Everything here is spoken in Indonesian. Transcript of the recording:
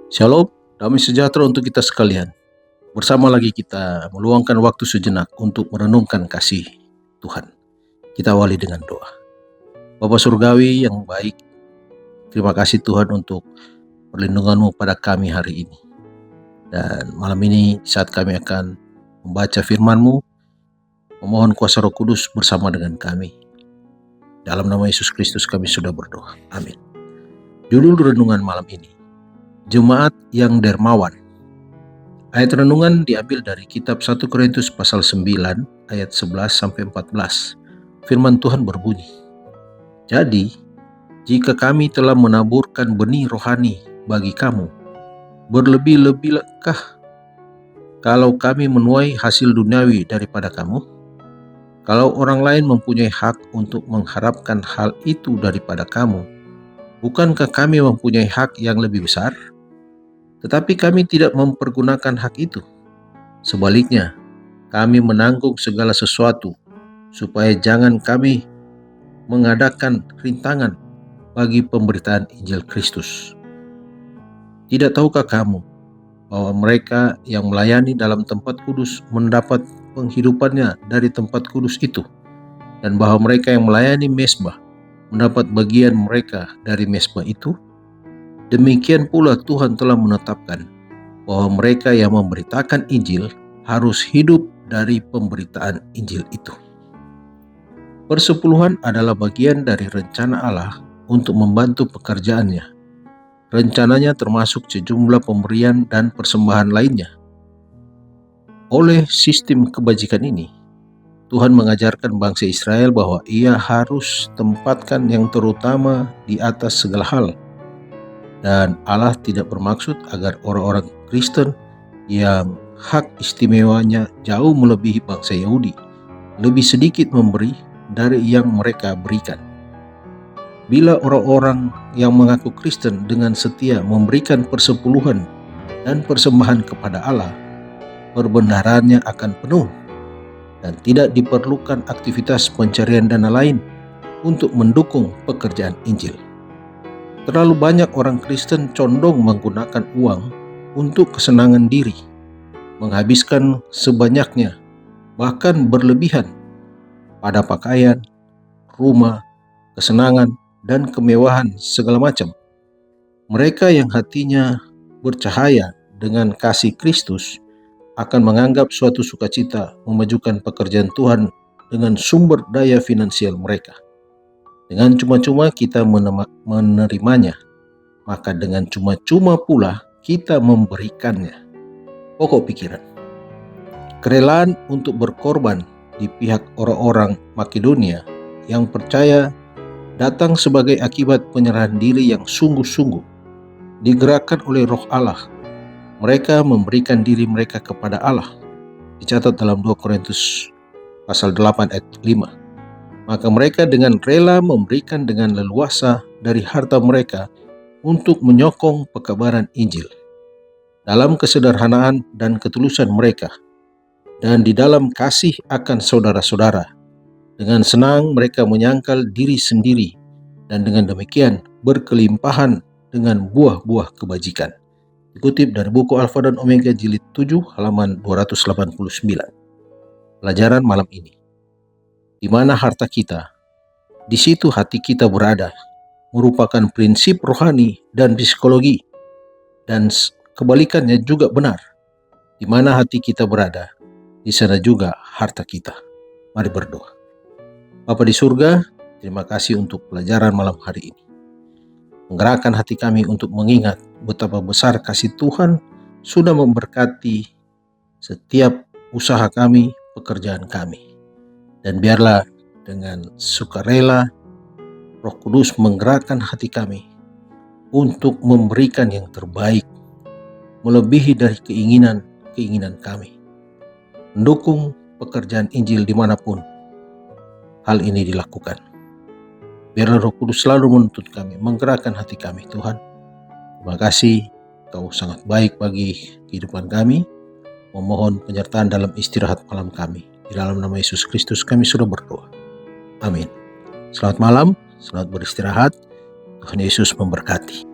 Shalom, damai sejahtera untuk kita sekalian. Bersama lagi kita meluangkan waktu sejenak untuk merenungkan kasih Tuhan. Kita awali dengan doa. Bapa Surgawi yang baik, terima kasih Tuhan untuk perlindungan-Mu pada kami hari ini. Dan malam ini saat kami akan membaca firman-Mu, memohon kuasa Roh Kudus bersama dengan kami. Dalam nama Yesus Kristus kami sudah berdoa. Amin. Judul renungan malam ini, Jemaat yang Dermawan. Ayat renungan diambil dari kitab 1 Korintus pasal 9 ayat 11-14. Firman Tuhan berbunyi, "Jadi, jika kami telah menaburkan benih rohani bagi kamu, berlebih-lebihlahkah kalau kami menuai hasil duniawi daripada kamu? Kalau orang lain mempunyai hak untuk mengharapkan hal itu daripada kamu, bukankah kami mempunyai hak yang lebih besar? Tetapi kami tidak mempergunakan hak itu. Sebaliknya, kami menanggung segala sesuatu, supaya jangan kami mengadakan rintangan bagi pemberitaan Injil Kristus. Tidak tahukah kamu bahwa mereka yang melayani dalam tempat kudus mendapat penghidupannya dari tempat kudus itu, dan bahwa mereka yang melayani mezbah mendapat bagian mereka dari mezbah itu? Demikian pula Tuhan telah menetapkan bahwa mereka yang memberitakan Injil harus hidup dari pemberitaan Injil itu." Persepuluhan adalah bagian dari rencana Allah untuk membantu pekerjaannya. Rencananya termasuk sejumlah pemberian dan persembahan lainnya. Oleh sistem kebajikan ini, Tuhan mengajarkan bangsa Israel bahwa Ia harus tempatkan yang terutama di atas segala hal. Dan Allah tidak bermaksud agar orang-orang Kristen yang hak istimewanya jauh melebihi bangsa Yahudi lebih sedikit memberi dari yang mereka berikan. Bila orang-orang yang mengaku Kristen dengan setia memberikan persepuluhan dan persembahan kepada Allah, perbendaharanya akan penuh dan tidak diperlukan aktivitas pencarian dana lain untuk mendukung pekerjaan Injil. Terlalu banyak orang Kristen condong menggunakan uang untuk kesenangan diri, menghabiskan sebanyaknya, bahkan berlebihan pada pakaian, rumah, kesenangan, dan kemewahan segala macam. Mereka yang hatinya bercahaya dengan kasih Kristus akan menganggap suatu sukacita memajukan pekerjaan Tuhan dengan sumber daya finansial mereka. Dengan cuma-cuma kita menerimanya, maka dengan cuma-cuma pula kita memberikannya. Pokok pikiran, kerelaan untuk berkorban di pihak orang-orang Makedonia yang percaya datang sebagai akibat penyerahan diri yang sungguh-sungguh. Digerakkan oleh Roh Allah, mereka memberikan diri mereka kepada Allah. Dicatat dalam 2 Korintus pasal 8 ayat 5. Maka mereka dengan rela memberikan dengan leluasa dari harta mereka untuk menyokong pekabaran Injil. Dalam kesederhanaan dan ketulusan mereka, dan di dalam kasih akan saudara-saudara, dengan senang mereka menyangkal diri sendiri, dan dengan demikian berkelimpahan dengan buah-buah kebajikan. Dikutip dari buku Alfa dan Omega jilid 7 halaman 289. Pelajaran malam ini, di mana harta kita, di situ hati kita berada, merupakan prinsip rohani dan psikologi, dan kebalikannya juga benar. Di mana hati kita berada, di sana juga harta kita. Mari berdoa. Bapa di surga, terima kasih untuk pelajaran malam hari ini. Menggerakkan hati kami untuk mengingat betapa besar kasih Tuhan sudah memberkati setiap usaha kami, pekerjaan kami. Dan biarlah dengan sukarela Roh Kudus menggerakkan hati kami untuk memberikan yang terbaik, melebihi dari keinginan kami, mendukung pekerjaan Injil dimanapun hal ini dilakukan. Biarlah Roh Kudus selalu menuntun kami, menggerakkan hati kami. Tuhan, terima kasih, Kau sangat baik bagi kehidupan kami. Memohon penyertaan dalam istirahat malam kami. Di dalam nama Yesus Kristus kami sudah berdoa. Amin. Selamat malam, selamat beristirahat. Tuhan Yesus memberkati.